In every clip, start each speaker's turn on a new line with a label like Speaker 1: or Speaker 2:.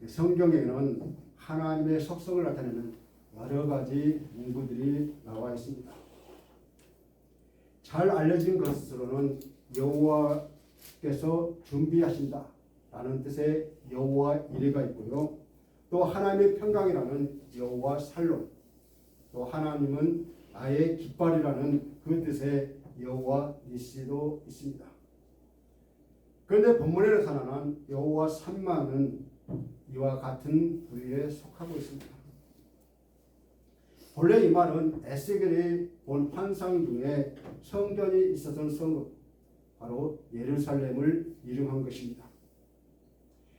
Speaker 1: 성경에는 하나님의 속성을 나타내는 여러 가지 문구들이 나와 있습니다. 잘 알려진 것으로는 여호와께서 준비하신다 라는 뜻의 여호와 이레가 있고요. 또 하나님의 평강이라는 여호와 살롬, 또 하나님은 나의 깃발이라는 그 뜻의 여호와 니시도 있습니다. 그런데 본문에 나타나는 여호와 삼마는 이와 같은 부류에 속하고 있습니다. 본래 이 말은 에스겔이 본 환상 중에 성전이 있었던 성읍, 바로 예루살렘을 이름한 것입니다.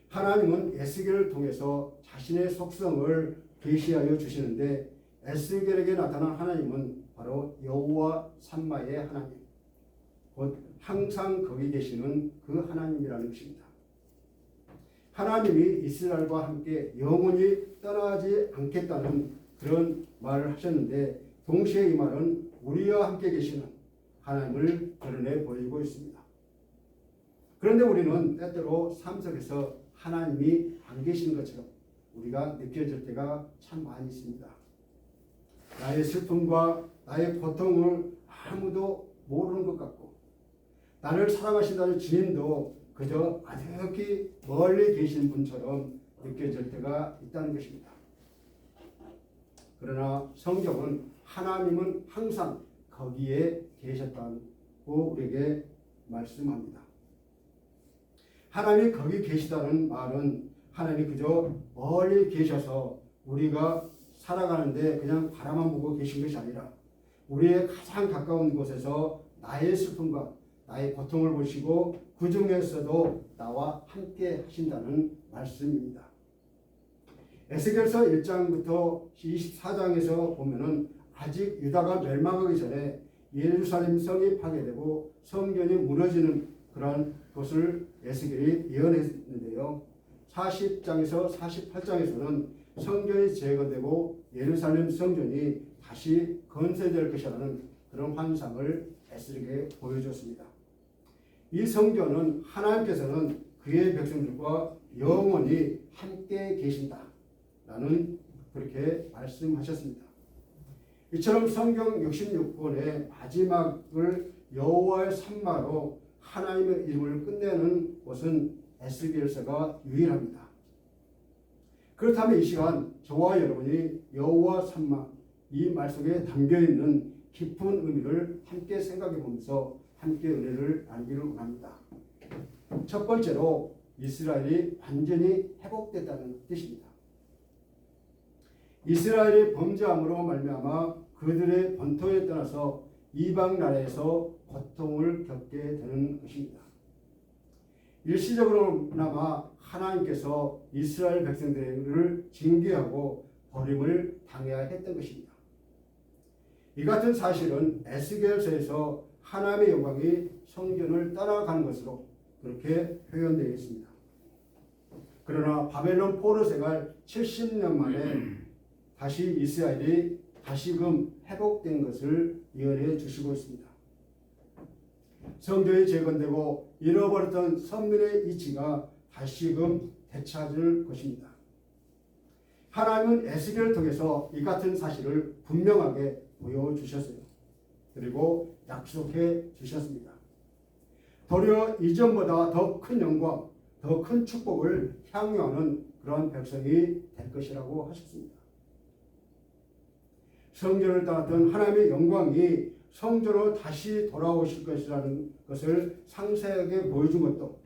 Speaker 1: 하나님은 에스겔을 통해서 자신의 속성을 계시하여 주시는데 에스겔에게 나타난 하나님은 바로 여호와 삼마의 하나님, 곧 항상 거기 계시는 그 하나님이라는 것입니다. 하나님이 이스라엘과 함께 영원히 떠나지 않겠다는 그런 말을 하셨는데 동시에 이 말은 우리와 함께 계시는 하나님을 드러내 보이고 있습니다. 그런데 우리는 때때로 삶 속에서 하나님이 안 계신 것처럼 우리가 느껴질 때가 참 많이 있습니다. 나의 슬픔과 나의 고통을 아무도 모르는 것 같고 나를 사랑하신다는 주님도 그저 아득히 멀리 계신 분처럼 느껴질 때가 있다는 것입니다. 그러나 성경은 하나님은 항상 거기에 계셨다고 우리에게 말씀합니다. 하나님이 거기 계시다는 말은 하나님이 그저 멀리 계셔서 우리가 살아가는데 그냥 바라만 보고 계신 것이 아니라 우리의 가장 가까운 곳에서 나의 슬픔과 나의 고통을 보시고 그 중에서도 나와 함께 하신다는 말씀입니다. 에스겔서 1장부터 24장에서 보면은 아직 유다가 멸망하기 전에 예루살렘 성이 파괴되고 성전이 무너지는 그런 것을 에스겔이 예언했는데요. 40장에서 48장에서는 성전이 재건되고 예루살렘 성전이 다시 건설될 것이라는 그런 환상을 에스겔에게 보여줬습니다. 이 성전은 하나님께서는 그의 백성들과 영원히 함께 계신다라는 그렇게 말씀하셨습니다. 이처럼 성경 66권의 마지막을 여호와의 삼마로 하나님의 이름을 끝내는 곳은 에스겔서가 유일합니다. 그렇다면 이 시간 저와 여러분이 여호와 삼마 이 말 속에 담겨있는 깊은 의미를 함께 생각해 보면서 함께 은혜를 나누기를 원합니다. 첫 번째로 이스라엘이 완전히 회복됐다는 뜻입니다. 이스라엘이 범죄함으로 말미암아 그들의 본토에 떠나서 이방 나라에서 고통을 겪게 되는 것입니다. 일시적으로나마 하나님께서 이스라엘 백성들을 징계하고 버림을 당해야 했던 것입니다. 이 같은 사실은 에스겔서에서 하나님의 영광이 성전을 따라가는 것으로 그렇게 표현되어 있습니다. 그러나 바벨론 포로 생활 70년 만에 다시 이스라엘이 다시금 회복된 것을 예언해 주시고 있습니다. 성전이 재건되고 잃어버렸던 선민의 이치가 다시금 되찾을 것입니다. 하나님은 에스겔을 통해서 이 같은 사실을 분명하게 보여주셨어요. 그리고 약속해 주셨습니다. 도리어 이전보다 더 큰 영광, 더 큰 축복을 향유하는 그런 백성이 될 것이라고 하셨습니다. 성전을 따랐던 하나님의 영광이 성전으로 다시 돌아오실 것이라는 것을 상세하게 보여준 것도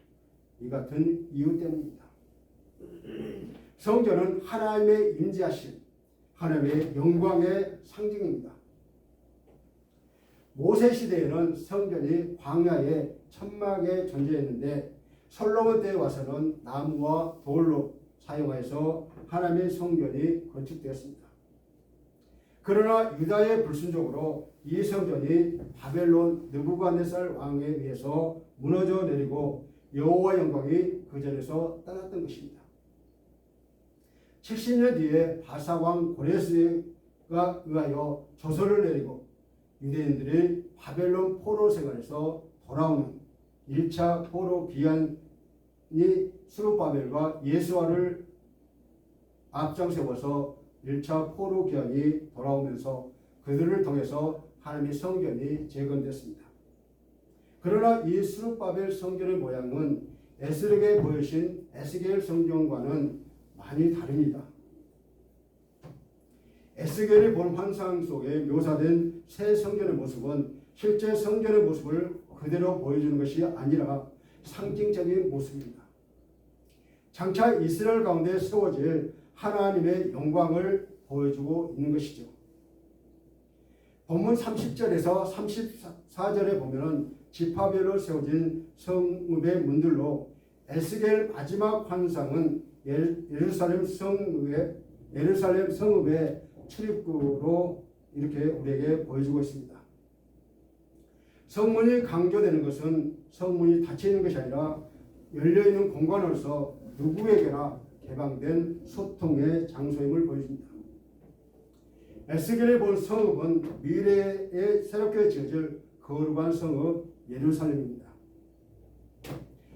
Speaker 1: 이 같은 이유 때문입니다. 성전은 하나님의 임재하심, 하나님의 영광의 상징입니다. 모세 시대에는 성전이 광야의 천막에 존재했는데 솔로몬 때에 와서는 나무와 돌로 사용하여서 하나님의 성전이 건축되었습니다. 그러나 유다의 불순종으로 이 성전이 바벨론 느부갓네살 왕에 의해서 무너져 내리고 여호와 영광이 그 전에서 떠났던 것입니다. 70년 뒤에 바사왕 고레스가 의하여 조서를 내리고 유대인들이 바벨론 포로 생활에서 돌아오는 1차 포로 귀환이 스룹바벨과 예수아를 앞장세워서 1차 포로 기한이 돌아오면서 그들을 통해서 하나님의 성전이 재건됐습니다. 그러나 이 스룹바벨 성전의 모양은 에스겔에게 보여신 에스겔 성전과는 많이 다릅니다. 에스겔이 본 환상 속에 묘사된 새 성전의 모습은 실제 성전의 모습을 그대로 보여주는 것이 아니라 상징적인 모습입니다. 장차 이스라엘 가운데 세워질 하나님의 영광을 보여주고 있는 것이죠. 본문 30절에서 34절에 보면 지파별로 세워진 성읍의 문들로 에스겔 마지막 환상은 예루살렘 성읍의 출입구로 이렇게 우리에게 보여주고 있습니다. 성문이 강조되는 것은 성문이 닫혀 있는 것이 아니라 열려 있는 공간으로서 누구에게나 개방된 소통의 장소임을 보여줍니다. 에스겔이 본 성읍은 미래에 새롭게 지어질 거룩한 성읍 예루살렘입니다.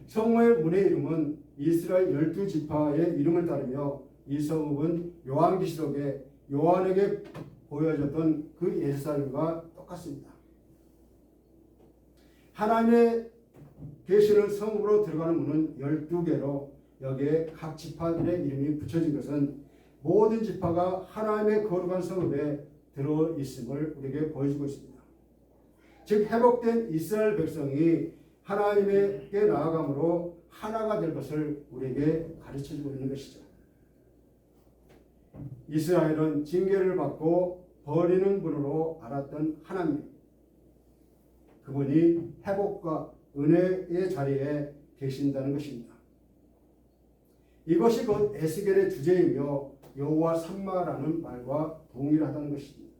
Speaker 1: 성읍의 문의 이름은 이스라엘 12지파의 이름을 따르며 이 성읍은 요한계시록에 요한에게 보여졌던 그 예루살렘과 똑같습니다. 하나님의 계시는 성읍으로 들어가는 문은 12개로 여기에 각 지파들의 이름이 붙여진 것은 모든 지파가 하나님의 거룩한 성읍에 들어있음을 우리에게 보여주고 있습니다. 즉 회복된 이스라엘 백성이 하나님에게 나아감으로 하나가 될 것을 우리에게 가르쳐주고 있는 것이죠. 이스라엘은 징계를 받고 버리는 분으로 알았던 하나님, 그분이 회복과 은혜의 자리에 계신다는 것입니다. 이것이 곧 에스겔의 주제이며 여호와 삼마라는 말과 동일하다는 것입니다.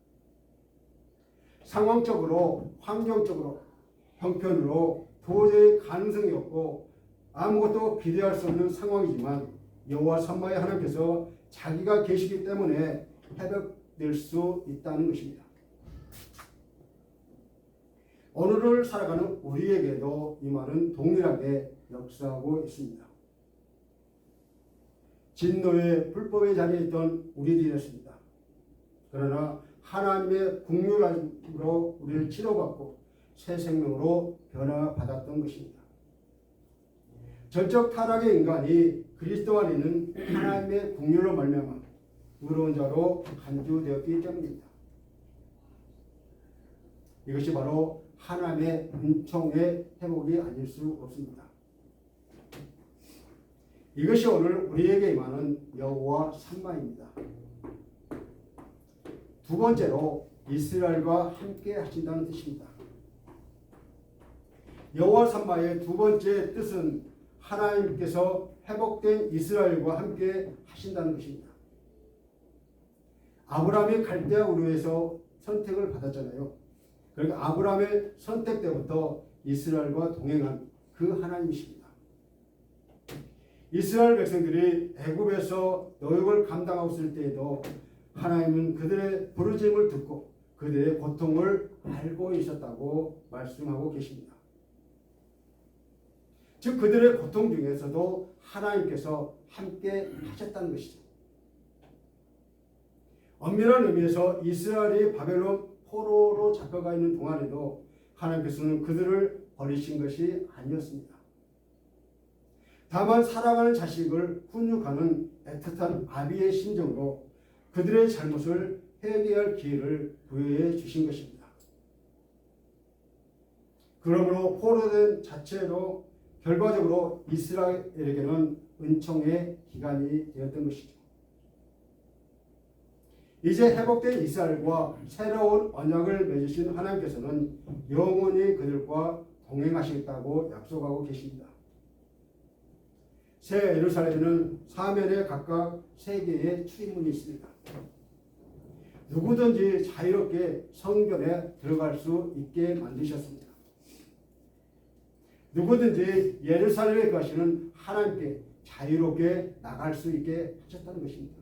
Speaker 1: 상황적으로, 환경적으로, 형편으로 도저히 가능성이 없고 아무것도 기대할 수 없는 상황이지만 여호와 삼마의 하나님께서 자기가 계시기 때문에 회복될 수 있다는 것입니다. 오늘을 살아가는 우리에게도 이 말은 동일하게 역사하고 있습니다. 진노의 불법의 자리에 있던 우리들이었습니다. 그러나 하나님의 긍휼함으로 우리를 치료받고 새 생명으로 변화받았던 것입니다. 전적 타락의 인간이 그리스도 안에 있는 하나님의 긍휼로 말미암아 의로운 자로 간주되었기 때문입니다. 이것이 바로 하나님의 은총의 회복이 아닐 수 없습니다. 이것이 오늘 우리에게 임하는 여호와 삼마입니다. 두 번째로 이스라엘과 함께 하신다는 뜻입니다. 여호와 삼마의 두 번째 뜻은 하나님께서 회복된 이스라엘과 함께 하신다는 것입니다. 아브라함이 갈대아 우르에서 선택을 받았잖아요. 그러니까 아브라함의 선택 때부터 이스라엘과 동행한 그 하나님이십니다. 이스라엘 백성들이 애굽에서 노역을 감당하고 있을 때에도 하나님은 그들의 부르짖음을 듣고 그들의 고통을 알고 있었다고 말씀하고 계십니다. 즉 그들의 고통 중에서도 하나님께서 함께 하셨다는 것이죠. 엄밀한 의미에서 이스라엘이 바벨론 포로로 잡혀가 있는 동안에도 하나님께서는 그들을 버리신 것이 아니었습니다. 다만 사랑하는 자식을 훈육하는 애틋한 아비의 심정으로 그들의 잘못을 회개할 기회를 부여해 주신 것입니다. 그러므로 포로된 자체로 결과적으로 이스라엘에게는 은총의 기간이 되었던 것이죠. 이제 회복된 이스라엘과 새로운 언약을 맺으신 하나님께서는 영원히 그들과 동행하시겠다고 약속하고 계십니다. 새 예루살렘에는 사면에 각각 3개의 출입문이 있습니다. 누구든지 자유롭게 성전에 들어갈 수 있게 만드셨습니다. 누구든지 예루살렘에 가시는 하나님께 자유롭게 나갈 수 있게 하셨다는 것입니다.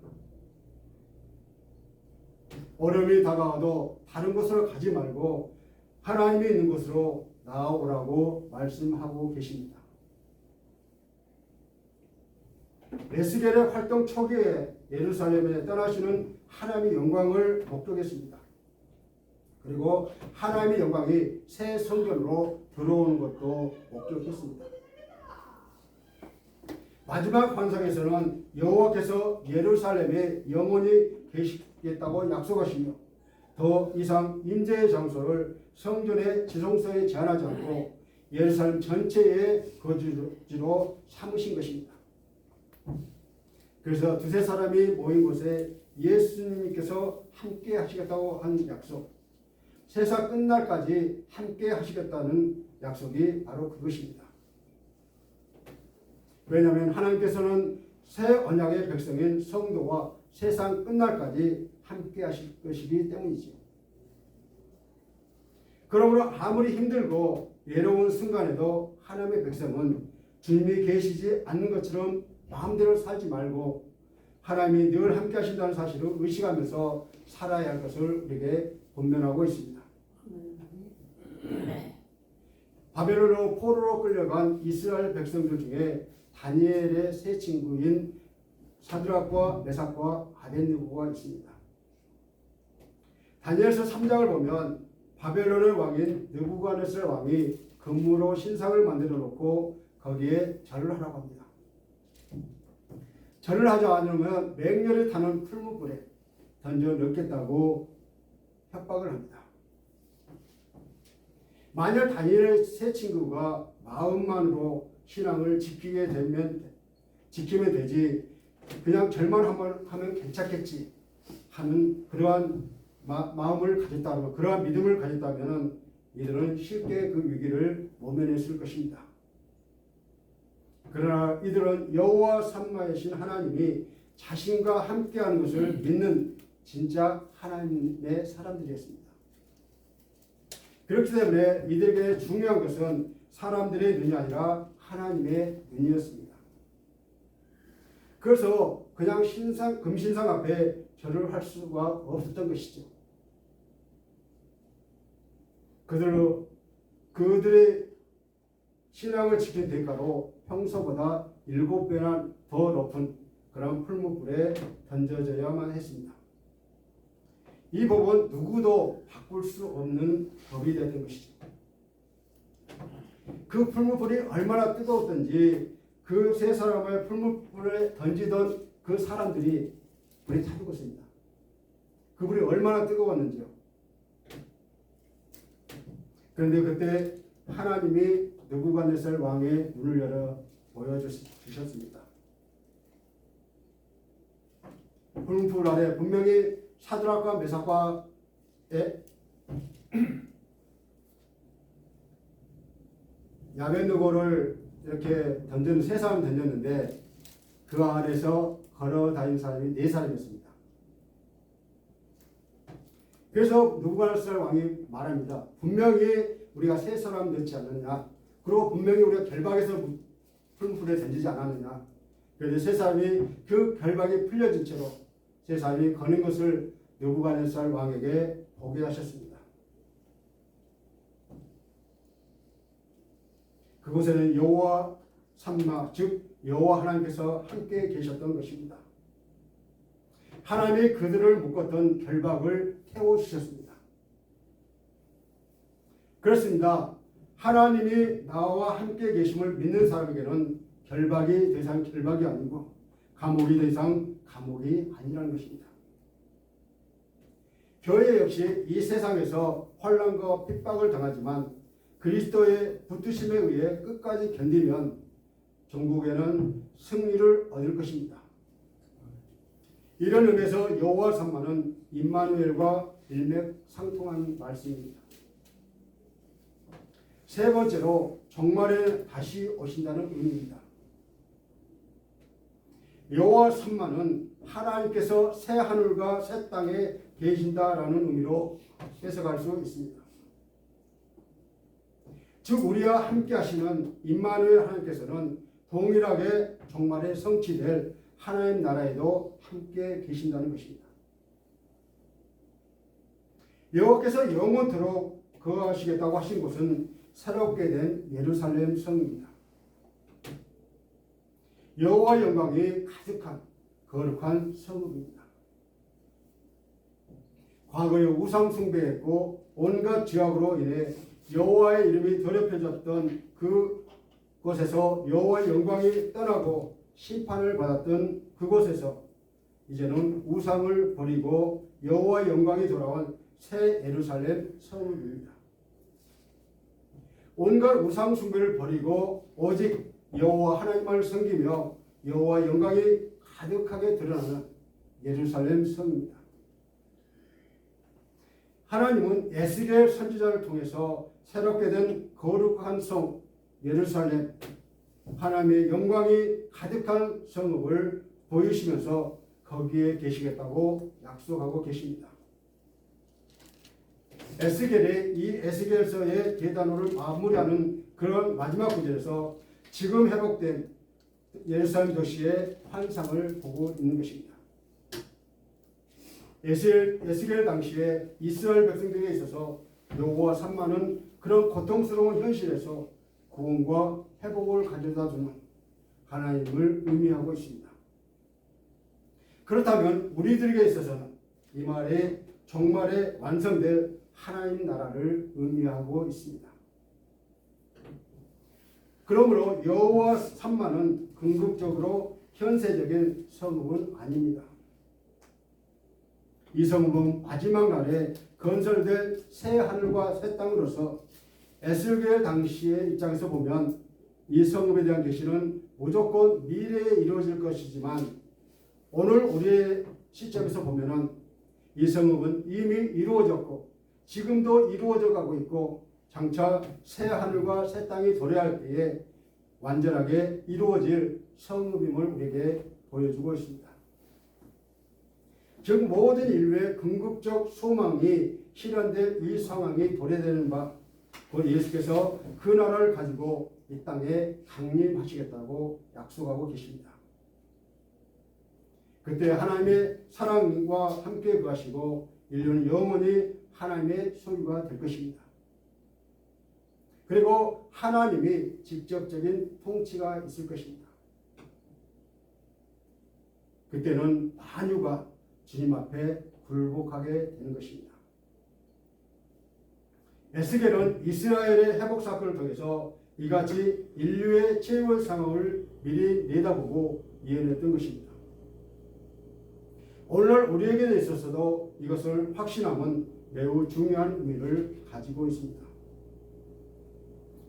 Speaker 1: 어려움이 다가와도 다른 곳으로 가지 말고 하나님이 있는 곳으로 나아오라고 말씀하고 계십니다. 에스겔의 활동 초기에 예루살렘에 떠나시는 하나님의 영광을 목격했습니다. 그리고 하나님의 영광이 새 성전으로 들어오는 것도 목격했습니다. 마지막 환상에서는 여호와께서 예루살렘에 영원히 계시겠다고 약속하시며 더 이상 임재의 장소를 성전의 지성소에 제한하지 않고 예루살렘 전체의 거주지로 삼으신 것입니다. 그래서 두세 사람이 모인 곳에 예수님께서 함께 하시겠다고 한 약속, 세상 끝날까지 함께 하시겠다는 약속이 바로 그것입니다. 왜냐하면 하나님께서는 새 언약의 백성인 성도와 세상 끝날까지 함께 하실 것이기 때문이죠. 그러므로 아무리 힘들고 외로운 순간에도 하나님의 백성은 주님이 계시지 않는 것처럼 마음대로 살지 말고 하나님이 늘 함께 하신다는 사실을 의식하면서 살아야 할 것을 우리에게 권면하고 있습니다. 바벨론으로 포로로 끌려간 이스라엘 백성들 중에 다니엘의 세 친구인 사드락과 메삭과 아벳느고가 있습니다. 다니엘서 3장을 보면 바벨론의 왕인 느부갓네살 왕이 금으로 신상을 만들어 놓고 거기에 절을 하라고 합니다. 절을 하지 않으면 맹렬히 타는 풀무불에 던져 넣겠다고 협박을 합니다. 만약 다니엘의 세 친구가 마음만으로 신앙을 지키면 되지 그냥 절만 하면 괜찮겠지 하는 그러한 마음을 가졌다면, 그러한 믿음을 가졌다면 이들은 쉽게 그 위기를 모면했을 것입니다. 그러나 이들은 여호와 삼마이신 하나님이 자신과 함께하는 것을 믿는 진짜 하나님의 사람들이었습니다. 그렇기 때문에 이들에게 중요한 것은 사람들의 눈이 아니라 하나님의 눈이었습니다. 그래서 그냥 금신상 앞에 절을 할 수가 없었던 것이죠. 그들의 신앙을 지킨 대가로 평소보다 7배나 더 높은 그런 풀무불에 던져져야만 했습니다. 이 법은 누구도 바꿀 수 없는 법이 됐던 것이죠. 그 풀무불이 얼마나 뜨거웠던지 그 세 사람을 풀무불에 던지던 그 사람들이 불에 타 죽었습니다. 그 불이 얼마나 뜨거웠는지요. 그런데 그때 하나님이 느부갓네살 왕의 눈을 열어 보여주셨습니다. 풀무불 아래 분명히 사드락과 메삭과의 아벳느고를 이렇게 세 사람 던졌는데 그 안에서 걸어 다닌 사람이 4사람이었습니다. 그래서 느부갓네살 왕이 말합니다. 분명히 우리가 3사람 넣지 않느냐, 그리고 분명히 우리가 결박해서 풀무불에 던지지 않았느냐. 그래서 3사람이 그 결박이 풀려진 채로 3사람이 거는 것을 느부갓네살 왕에게 보게 하셨습니다. 그곳에는 여호와 삼마, 즉 여호와 하나님께서 함께 계셨던 것입니다. 하나님이 그들을 묶었던 결박을 태워주셨습니다. 그렇습니다. 하나님이 나와 함께 계심을 믿는 사람에게는 결박이 더 이상 결박이 아니고 감옥이 더 이상 감옥이 아니라는 것입니다. 교회 역시 이 세상에서 환난과 핍박을 당하지만 그리스도의 붙드심에 의해 끝까지 견디면 종국에는 승리를 얻을 것입니다. 이런 의미에서 여호와 삼마는 임마누엘과 일맥상통한 말씀입니다. 세 번째로 종말에 다시 오신다는 의미입니다. 여호와 삼마는 하나님께서 새 하늘과 새 땅에 계신다라는 의미로 해석할 수 있습니다. 즉 우리와 함께 하시는 임마누엘 하나님께서는 동일하게 종말에 성취될 하나님 나라에도 함께 계신다는 것입니다. 여호와께서 영원토록 거하시겠다고 하신 곳은 새롭게 된 예루살렘 성입니다. 여호와 영광이 가득한 거룩한 성읍입니다. 과거에 우상 숭배했고 온갖 죄악으로 인해 여호와의 이름이 더럽혀졌던 그곳에서 여호와의 영광이 떠나고 심판을 받았던 그곳에서 이제는 우상을 버리고 여호와의 영광이 돌아온 새 예루살렘 성읍입니다. 온갖 우상 숭배를 버리고 오직 여호와 하나님을 섬기며 여호와의 영광이 가득하게 드러나는 예루살렘 성입니다. 하나님은 에스겔 선지자를 통해서 새롭게 된 거룩한 성 예루살렘, 하나님의 영광이 가득한 성읍을 보이시면서 거기에 계시겠다고 약속하고 계십니다. 에스겔이 이 에스겔서의 계단호를 마무리하는 그런 마지막 구절에서 지금 회복된 예루살렘 도시의 환상을 보고 있는 것입니다. 에스겔 당시에 이스라엘 백성들에게 있어서 노고와 산마는 그런 고통스러운 현실에서 구원과 회복을 가져다주는 하나님을 의미하고 있습니다. 그렇다면 우리들에게 있어서는 이 말에 종말에 완성될 하나님 나라를 의미하고 있습니다. 그러므로 여호와 산마는 궁극적으로 현세적인 성읍은 아닙니다. 이 성읍은 마지막 날에 건설될 새 하늘과 새 땅으로서 에스겔 당시의 입장에서 보면 이 성읍에 대한 계시는 무조건 미래에 이루어질 것이지만 오늘 우리의 시점에서 보면은 이 성읍은 이미 이루어졌고 지금도 이루어져 가고 있고 장차 새 하늘과 새 땅이 도래할 때에 완전하게 이루어질 성읍임을 우리에게 보여주고 있습니다. 즉 모든 인류의 궁극적 소망이 실현될 이 상황이 도래되는 바 곧 예수께서 그 나라를 가지고 이 땅에 강림하시겠다고 약속하고 계십니다. 그때 하나님의 사랑과 함께 거하시고 인류는 영원히 하나님의 소유가 될 것입니다. 그리고 하나님이 직접적인 통치가 있을 것입니다. 그때는 만유가 주님 앞에 굴복하게 되는 것입니다. 에스겔은 이스라엘의 회복 사건을 통해서 이같이 인류의 최후의 상황을 미리 내다보고 예언했던 것입니다. 오늘날 우리에게 있어서도 이것을 확신함은 매우 중요한 의미를 가지고 있습니다.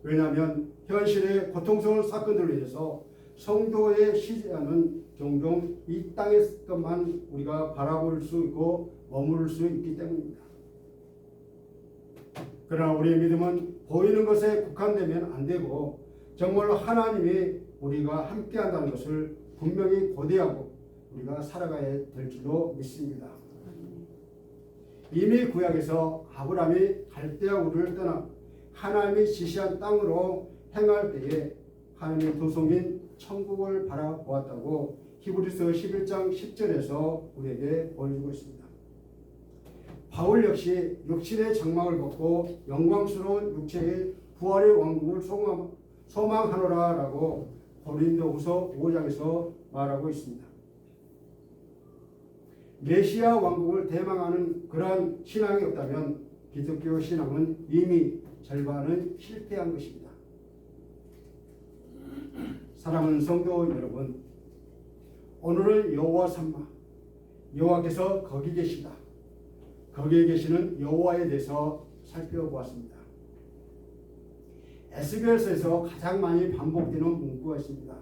Speaker 1: 왜냐하면 현실의 고통스러운 사건들로 인해서 성도의 시대는 종종 이 땅의 것만 우리가 바라볼 수 있고 머무를 수 있기 때문입니다. 그러나 우리의 믿음은 보이는 것에 국한되면 안 되고 정말로 하나님이 우리가 함께한다는 것을 분명히 고대하고 우리가 살아가야 될 줄로 믿습니다. 이미 구약에서 아브라함이 갈대아 우르를 떠나 하나님이 지시한 땅으로 행할 때에 하나님의 도성인 천국을 바라보았다고 히브리서 11장 10절에서 우리에게 보여주고 있습니다. 바울 역시 육신의 장막을 벗고 영광스러운 육체의 부활의 왕국을 소망하노라라고 고린도후서 5장에서 말하고 있습니다. 메시아 왕국을 대망하는 그러한 신앙이 없다면 기독교 신앙은 이미 절반은 실패한 것입니다. 사랑하는 성도 여러분, 오늘은 여호와 삼마, 여호와께서 거기 계시다. 거기에 계시는 여호와에 대해서 살펴보았습니다. 에스겔서에서 가장 많이 반복되는 문구가 있습니다.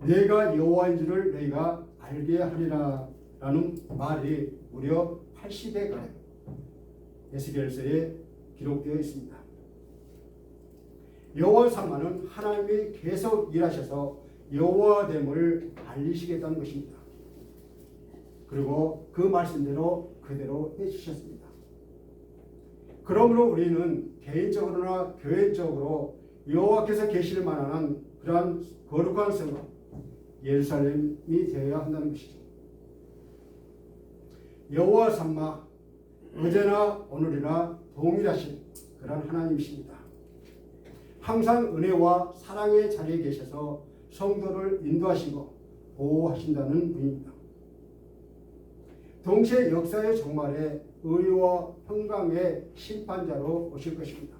Speaker 1: 내가 여호와인 줄을 너희가 알게 하리라 라는 말이 무려 80에 가량 에스겔서에 기록되어 있습니다. 여호와 삼마는 하나님이 계속 일하셔서 여호와됨을 알리시겠다는 것입니다. 그리고 그 말씀대로 그대로 해주셨습니다. 그러므로 우리는 개인적으로나 교회적으로 여호와께서 계실 만한 그러한 거룩한 성읍 예루살렘이 되어야 한다는 것이죠. 여호와 삼마, 어제나 오늘이나 동일하신 그런 하나님이십니다. 항상 은혜와 사랑의 자리에 계셔서 성도를 인도하시고 보호하신다는 분입니다. 동시에 역사의 종말에 의와 평강의 심판자로 오실 것입니다.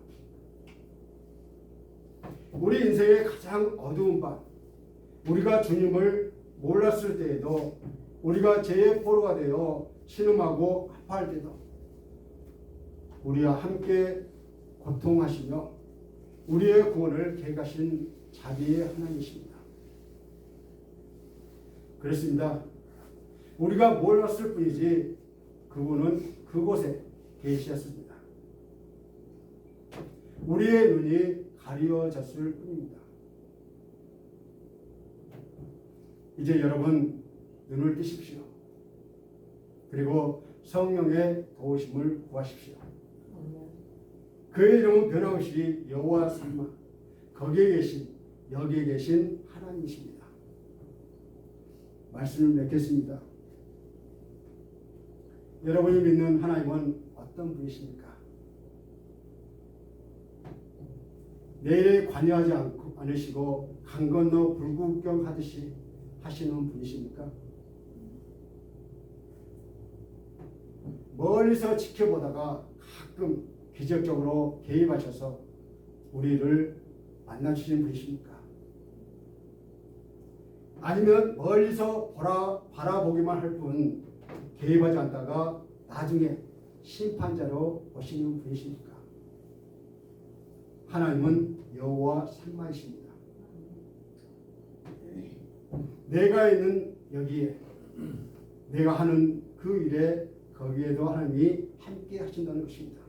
Speaker 1: 우리 인생의 가장 어두운 밤, 우리가 주님을 몰랐을 때에도, 우리가 죄의 포로가 되어 신음하고 아파할 때도 우리와 함께 고통하시며 우리의 구원을 계획하신 자비의 하나님이십니다. 그렇습니다. 우리가 몰랐을 뿐이지 그분은 그곳에 계시셨습니다. 우리의 눈이 가려졌을 뿐입니다. 이제 여러분 눈을 뜨십시오. 그리고 성령의 도우심을 구하십시오. 그의 이름은 변함없이 여호와 삼마, 여기에 계신 하나님이십니다. 말씀을 맺겠습니다. 여러분이 믿는 하나님은 어떤 분이십니까? 내일에 관여하지 않으시고 강 건너 불구경하듯이 하시는 분이십니까? 멀리서 지켜보다가 가끔 기적적으로 개입하셔서 우리를 만나주시는 분이십니까? 아니면 멀리서 바라보기만 할 뿐 개입하지 않다가 나중에 심판자로 오시는 분이십니까? 하나님은 여호와 삼마이십니다. 내가 있는 여기에, 내가 하는 그 일에 거기에도 하나님이 함께 하신다는 것입니다.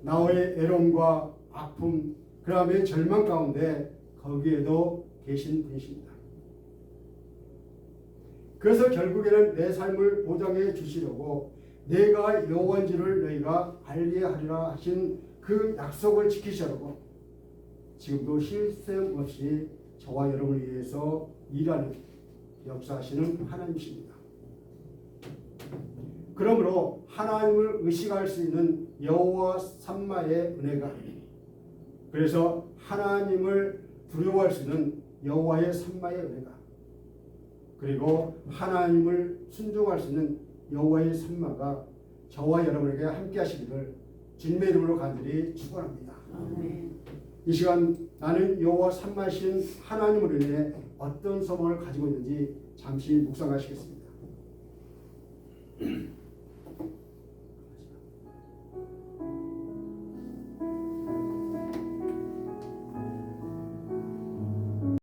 Speaker 1: 나의 애로움과 아픔, 그 다음에 절망 가운데 거기에도 계신 분이십니다. 그래서 결국에는 내 삶을 보장해 주시려고 내가 여호와인지를 너희가 알게 하리라 하신 그 약속을 지키시려고 지금도 쉴 새 없이 저와 여러분을 위해서 일하는, 역사하시는 하나님이십니다. 그러므로 하나님을 의식할 수 있는 여호와 삼마의 은혜가, 그래서 하나님을 두려워할 수 있는 여호와의 삼마의 은혜가, 그리고 하나님을 순종할 수 있는 여호와의 삼마가 저와 여러분에게 함께 하시기를 주님의 이름으로 간절히 축원합니다. 이 시간 나는 여호와 삼마이신 하나님을 인해 어떤 소망을 가지고 있는지 잠시 묵상하시겠습니다.